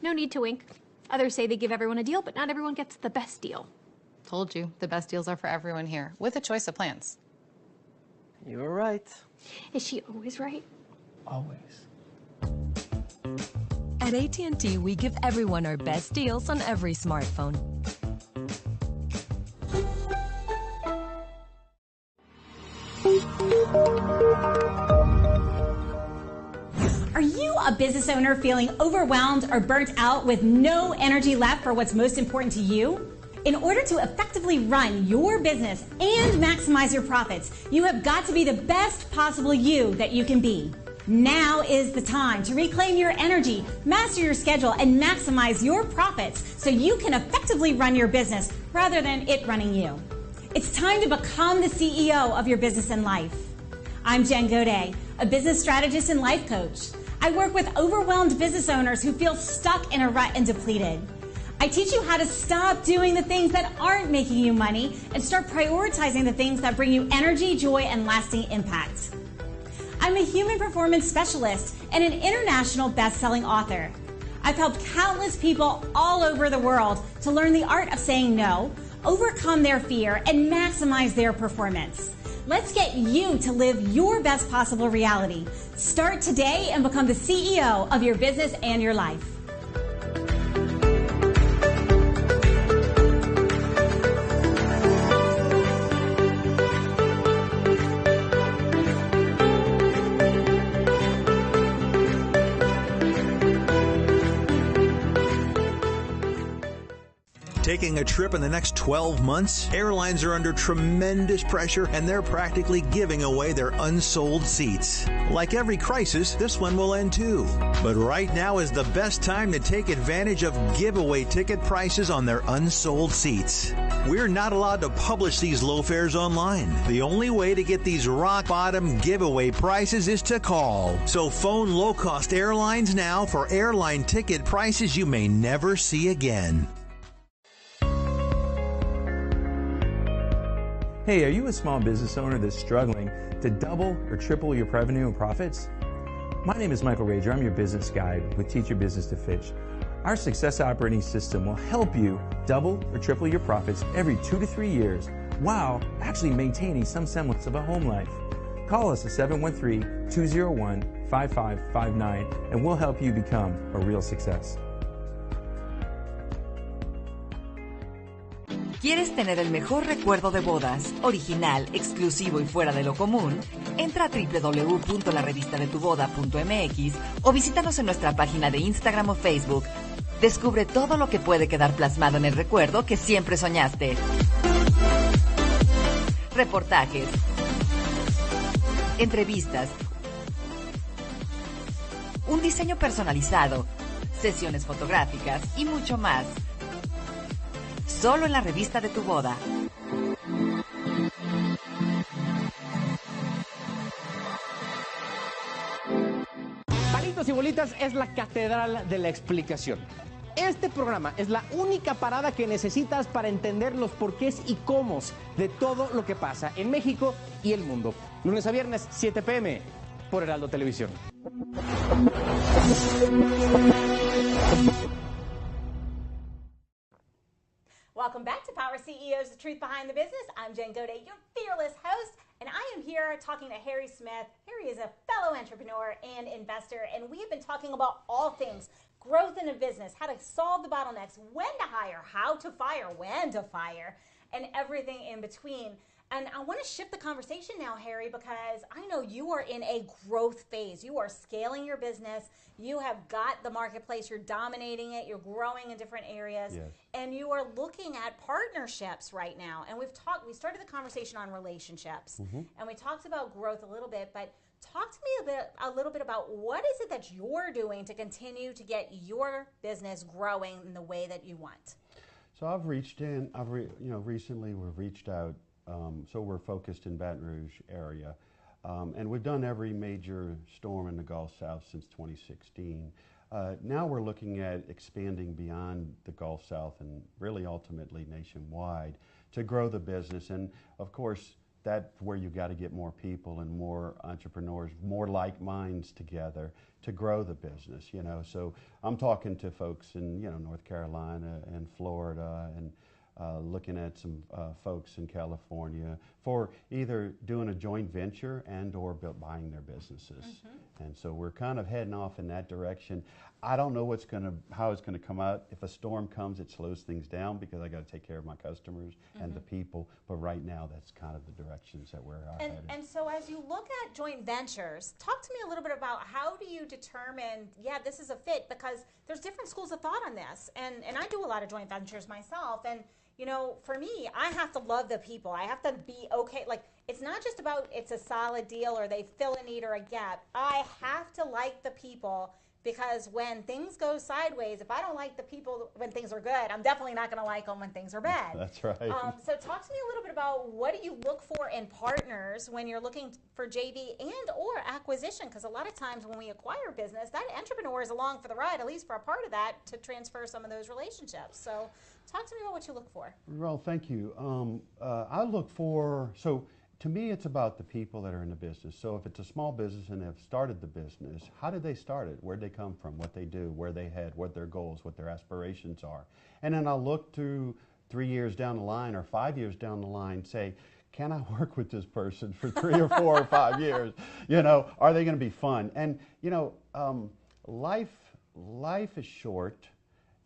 No need to wink. Others say they give everyone a deal, but not everyone gets the best deal. Told you, the best deals are for everyone here, with a choice of plans. You were right. Is she always right? Always. At AT&T, we give everyone our best deals on every smartphone. Are you a business owner feeling overwhelmed or burnt out with no energy left for what's most important to you? In order to effectively run your business and maximize your profits, you have got to be the best possible you that you can be. Now is the time to reclaim your energy, master your schedule, and maximize your profits so you can effectively run your business rather than it running you. It's time to become the CEO of your business and life. I'm Jen Gaudet, a business strategist and life coach. I work with overwhelmed business owners who feel stuck in a rut and depleted. I teach you how to stop doing the things that aren't making you money and start prioritizing the things that bring you energy, joy, and lasting impact. I'm a human performance specialist and an international best-selling author. I've helped countless people all over the world to learn the art of saying no, overcome their fear, and maximize their performance. Let's get you to live your best possible reality. Start today and become the CEO of your business and your life. Taking a trip in the next 12 months? Airlines are under tremendous pressure and they're practically giving away their unsold seats. Like every crisis, this one will end too. But right now is the best time to take advantage of giveaway ticket prices on their unsold seats. We're not allowed to publish these low fares online. The only way to get these rock bottom giveaway prices is to call. So phone low-cost airlines now for airline ticket prices you may never see again. Hey, are you a small business owner that's struggling to double or triple your revenue and profits? My name is Michael Rager. I'm your business guide with Teach Your Business to Fish. Our success operating system will help you double or triple your profits every 2 to 3 years while actually maintaining some semblance of a home life. Call us at 713-201-5559 and we'll help you become a real success. ¿Quieres tener el mejor recuerdo de bodas, original, exclusivo y fuera de lo común? Entra a www.larevistadetuboda.mx o visítanos en nuestra página de Instagram o Facebook. Descubre todo lo que puede quedar plasmado en el recuerdo que siempre soñaste. Reportajes, entrevistas, un diseño personalizado, sesiones fotográficas y mucho más. Solo en la revista de tu boda. Palitos y Bolitas es la catedral de la explicación. Este programa es la única parada que necesitas para entender los porqués y cómo de todo lo que pasa en México y el mundo. Lunes a viernes, 7 p.m. por Heraldo Televisión. Welcome back to Power CEOs, The Truth Behind the Business. I'm Jen Gaudet, your fearless host, and I am here talking to Harry Smith. Harry is a fellow entrepreneur and investor, and we have been talking about all things growth in a business, how to solve the bottlenecks, when to hire, how to fire, when to fire, and everything in between. And I want to shift the conversation now, Harry, because I know you are in a growth phase. You are scaling your business. You have got the marketplace. You're dominating it. You're growing in different areas. Yes. And you are looking at partnerships right now. And we started the conversation on relationships. And we talked about growth a little bit, but talk to me a little bit about what is it that you're doing to continue to get your business growing in the way that you want? So I've reached in, recently we've reached out. So we're focused in Baton Rouge area. And we've done every major storm in the Gulf South since 2016. Now we're looking at expanding beyond the Gulf South and really ultimately nationwide to grow the business. And of course, that's where you've got to get more people and more entrepreneurs, more like minds together to grow the business, So I'm talking to folks in, North Carolina and Florida and looking at some folks in California for either doing a joint venture and or buying their businesses. And so we're kind of heading off in that direction. I don't know how it's going to come out. If a storm comes, it slows things down because I got to take care of my customers and the people. But right now, that's kind of the directions that we're headed. And so as you look at joint ventures, talk to me a little bit about how do you determine, this is a fit, because there's different schools of thought on this. And I do a lot of joint ventures myself. And for me, I have to love the people. I have to be okay. Like, it's not just about it's a solid deal or they fill a need or a gap. I have to like the people, because when things go sideways, if I don't like the people when things are good, I'm definitely not going to like them when things are bad. That's right. So talk to me a little bit about what do you look for in partners when you're looking for JV and or acquisition, because a lot of times when we acquire business, that entrepreneur is along for the ride, at least for a part of that, to transfer some of those relationships. So talk to me about what you look for. Well, thank you. I look for, to me, it's about the people that are in the business. So if it's a small business and they've started the business, how did they start it? Where'd they come from? What they do? Where they head? What their goals? What their aspirations are? And then I'll look to 3 years down the line or 5 years down the line, say, can I work with this person for 3 or 4 or 5 years? You know, are they going to be fun? And, you know, life is short,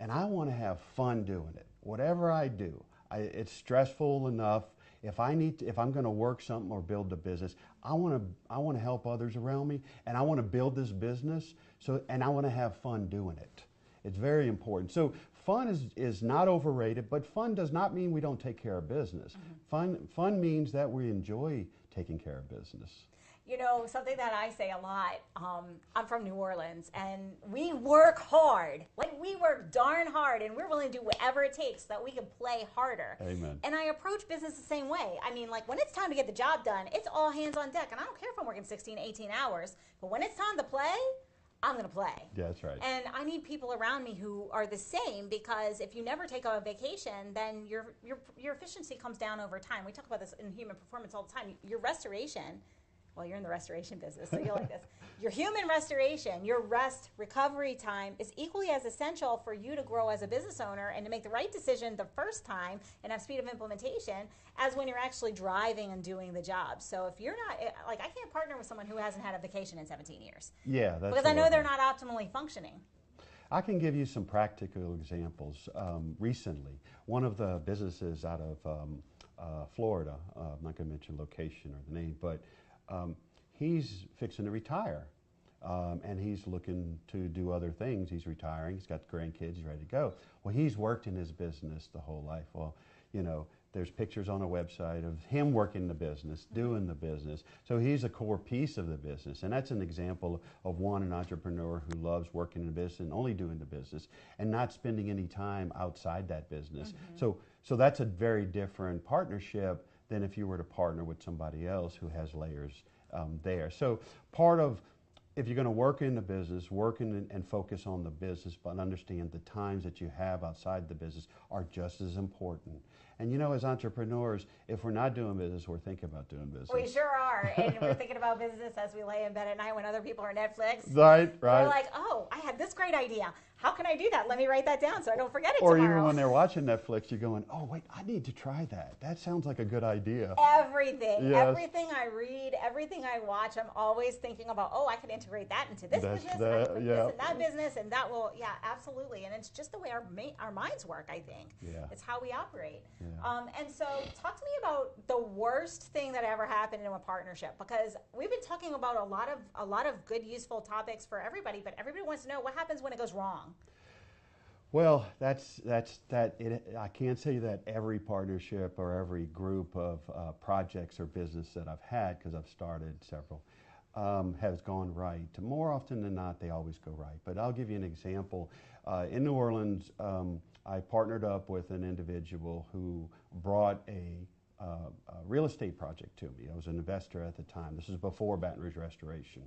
and I want to have fun doing it. Whatever I do, it's stressful enough. If I'm going to work something or build a business, I want to help others around me, and I want to build this business. And I want to have fun doing it. It's very important. So fun is not overrated, but fun does not mean we don't take care of business. Fun means that we enjoy taking care of business. You know, something that I say a lot, I'm from New Orleans, and we work hard. Like, we work darn hard, and we're willing to do whatever it takes so that we can play harder. Amen. And I approach business the same way. I mean, like, when it's time to get the job done, it's all hands on deck. And I don't care if I'm working 16, 18 hours, but when it's time to play, I'm going to play. Yeah, that's right. And I need people around me who are the same, because if you never take a vacation, then your efficiency comes down over time. We talk about this in human performance all the time. Your restoration, well, you're in the restoration business, so you'll like this. Your human restoration, your rest, recovery time is equally as essential for you to grow as a business owner and to make the right decision the first time and have speed of implementation as when you're actually driving and doing the job. So if you're not, like, I can't partner with someone who hasn't had a vacation in 17 years. Yeah, that's because I know they're not optimally functioning. I can give you some practical examples. Recently, one of the businesses out of Florida, I'm not going to mention location or the name, but he's fixing to retire, and he's looking to do other things. He's retiring. He's got grandkids. He's ready to go. Well, he's worked in his business the whole life. Well, you know, there's pictures on a website of him working the business, doing the business. So he's a core piece of the business, and that's an example of an entrepreneur who loves working in the business and only doing the business and not spending any time outside that business. So that's a very different partnership than if you were to partner with somebody else who has layers there. So part of, if you're going to work in the business, work in and focus on the business, but understand the times that you have outside the business are just as important. And you know, as entrepreneurs, if we're not doing business, we're thinking about doing business. We sure are. And we're thinking about business as we lay in bed at night when other people are Netflix. Right. We're like, oh, I had this great idea. How can I do that? Let me write that down so I don't forget it or tomorrow. Even when they're watching Netflix, you're going, oh, wait, I need to try that. That sounds like a good idea. Everything. Yes. Everything I read, everything I watch, I'm always thinking about, oh, I could integrate that into this business, this and that business, and that will, yeah, absolutely. And it's just the way our minds work, I think. Yeah. It's how we operate. Yeah. And so talk to me about the worst thing that ever happened in a partnership, because we've been talking about a lot of good, useful topics for everybody, but everybody wants to know what happens when it goes wrong. Well, that's that. I can't say that every partnership or every group of projects or business that I've had, because I've started several, has gone right. More often than not, they always go right. But I'll give you an example. In New Orleans, I partnered up with an individual who brought a real estate project to me. I was an investor at the time. This is before Baton Rouge Restoration.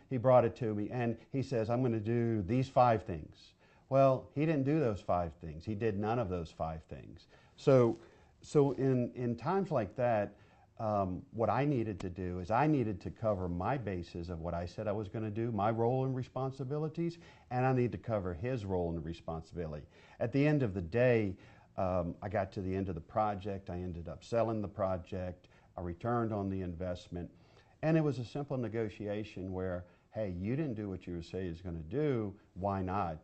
He brought it to me, and he says, I'm going to do these 5 things. Well, he didn't do those 5 things. He did none of those 5 things. So in times like that, what I needed to do is I needed to cover my bases of what I said I was going to do, my role and responsibilities, and I need to cover his role and responsibility. At the end of the day, I got to the end of the project. I ended up selling the project. I returned on the investment. And it was a simple negotiation where, hey, you didn't do what you were saying you was going to do. Why not?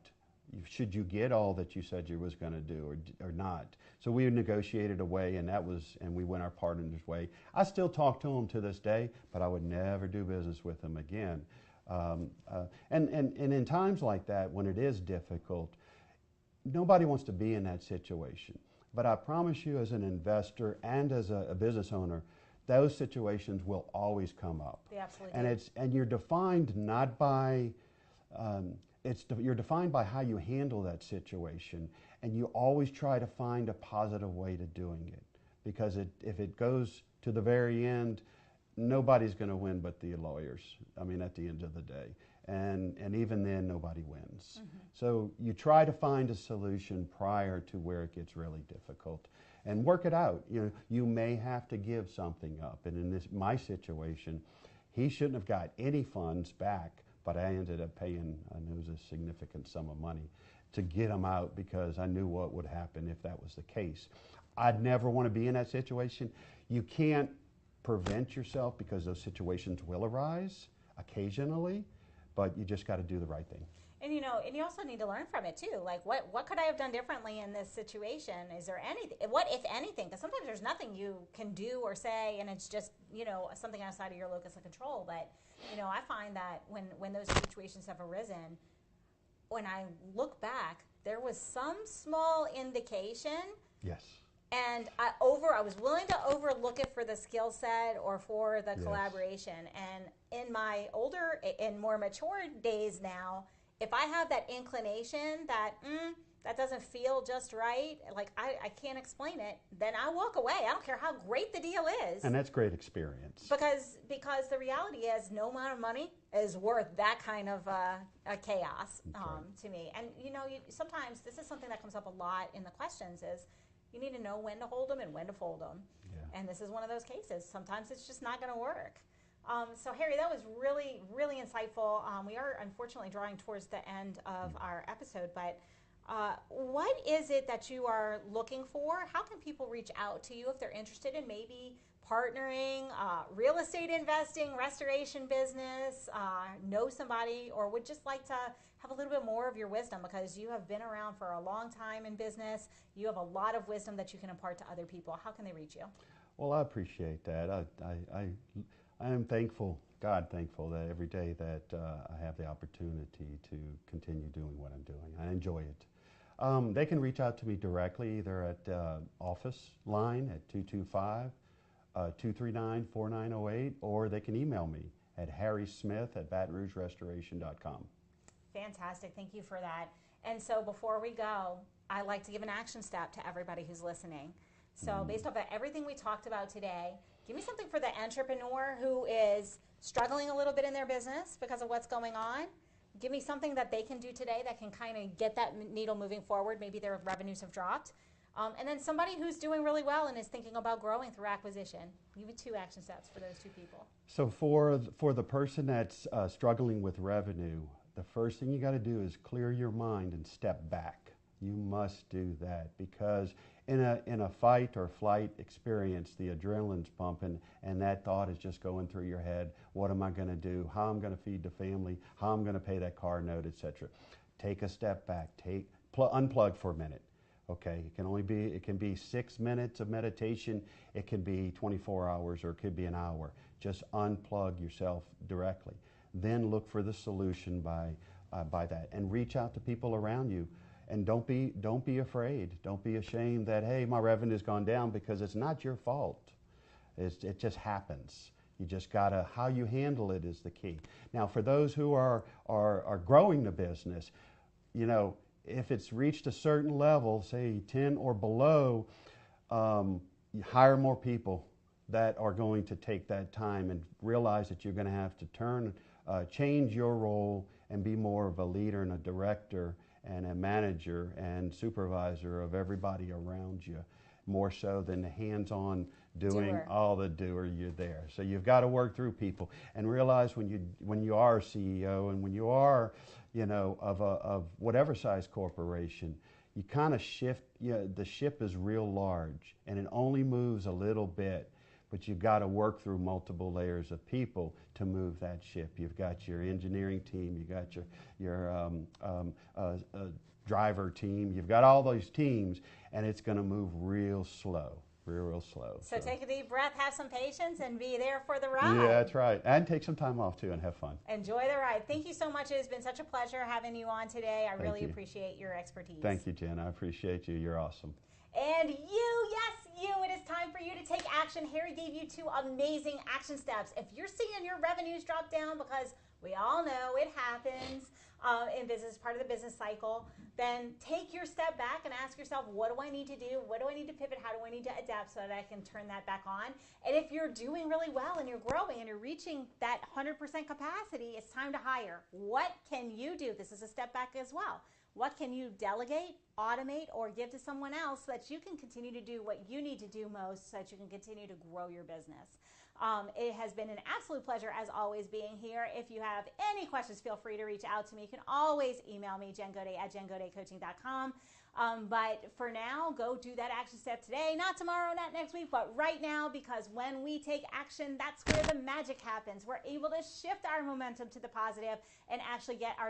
Should you get all that you said you was going to do or not? So we negotiated a way, and we went our partner's way. I still talk to him to this day, but I would never do business with him again. And in times like that, when it is difficult, nobody wants to be in that situation. But I promise you, as an investor and as a business owner, those situations will always come up. They absolutely do. And you're defined not by you're defined by how you handle that situation, and you always try to find a positive way to doing it, because if it goes to the very end, nobody's going to win but the lawyers. I mean, at the end of the day, and even then, nobody wins. So you try to find a solution prior to where it gets really difficult, and work it out. You may have to give something up, and in my situation, he shouldn't have got any funds back. But I ended up paying, and it was a significant sum of money. to get them out because I knew what would happen if that was the case. I'd never want to be in that situation. You can't prevent yourself because those situations will arise occasionally, but you just got to do the right thing. And you know, and you also need to learn from it too. Like, what could I have done differently in this situation? Is there anything? What, if anything? Because sometimes there's nothing you can do or say, and it's just, you know, something outside of your locus of control. But you know, I find that when those situations have arisen, when I look back, there was some small indication. Yes. And I was willing to overlook it for the skill set or for the collaboration. And in my older and more mature days now, if I have that inclination that that doesn't feel just right, like I can't explain it, then I walk away. I don't care how great the deal is. And that's great experience. Because the reality is no amount of money is worth that kind of a chaos to me. And you know, sometimes this is something that comes up a lot in the questions is, you need to know when to hold them and when to fold them. Yeah. And this is one of those cases. Sometimes it's just not going to work. So Harry, that was really, really insightful. We are unfortunately drawing towards the end of our episode, but what is it that you are looking for? How can people reach out to you if they're interested in maybe partnering, real estate investing, restoration business, know somebody, or would just like to have a little bit more of your wisdom because you have been around for a long time in business. You have a lot of wisdom that you can impart to other people. How can they reach you? Well, I appreciate that. I am thankful, God thankful that every day that I have the opportunity to continue doing what I'm doing. I enjoy it. They can reach out to me directly either at office line at 225-239-4908, or they can email me at harrysmith@batonrougerestoration.com. Fantastic. Thank you for that. And so before we go, I like to give an action step to everybody who's listening. So based off of everything we talked about today, give me something for the entrepreneur who is struggling a little bit in their business because of what's going on. Give me something that they can do today that can kind of get that needle moving forward. Maybe their revenues have dropped. And then somebody who's doing really well and is thinking about growing through acquisition. Give me 2 action steps for those 2 people. So for the person that's struggling with revenue, the first thing you got to do is clear your mind and step back. You must do that because in a fight or flight experience, the adrenaline's pumping and that thought is just going through your head. What am I going to do? How I'm going to feed the family? How I'm going to pay that car note, etc. Take a step back. Unplug for a minute. Okay, it can be 6 minutes of meditation. It can be 24 hours or it could be an hour. Just unplug yourself directly. Then look for the solution by that, and reach out to people around you. And don't be afraid. Don't be ashamed that, hey, my revenue's gone down, because it's not your fault. It just happens. You just gotta, how you handle it is the key. Now, for those who are growing the business, you know, if it's reached a certain level, say 10 or below, you hire more people that are going to take that time and realize that you're going to have to change your role and be more of a leader and a director and a manager and supervisor of everybody around you, more so than the hands-on doing all the doer. You're there. So you've got to work through people and realize when you are a CEO and when you are, you know, of whatever size corporation, you kind of shift. You know, the ship is real large and it only moves a little bit. But you've got to work through multiple layers of people to move that ship. You've got your engineering team, you've got your driver team, you've got all those teams, and it's going to move real slow. Real slow. So take a deep breath, have some patience, and be there for the ride. Yeah, that's right. And take some time off, too, and have fun. Enjoy the ride. Thank you so much. It has been such a pleasure having you on today. I really appreciate your expertise. Thank you, Jen. I appreciate you. You're awesome. And you, yes, you, it is time for you to take action. Harry gave you 2 amazing action steps. If you're seeing your revenues drop down, because we all know it happens in business, part of the business cycle, then take your step back and ask yourself, what do I need to do? What do I need to pivot? How do I need to adapt so that I can turn that back on? And if you're doing really well and you're growing and you're reaching that 100% capacity, it's time to hire. What can you do? This is a step back as well. What can you delegate, automate, or give to someone else so that you can continue to do what you need to do most so that you can continue to grow your business? It has been an absolute pleasure, as always, being here. If you have any questions, feel free to reach out to me. You can always email me, Jen Gaudet at jengaudetcoaching.com. But for now, go do that action step today, not tomorrow, not next week, but right now, because when we take action, that's where the magic happens. We're able to shift our momentum to the positive and actually get our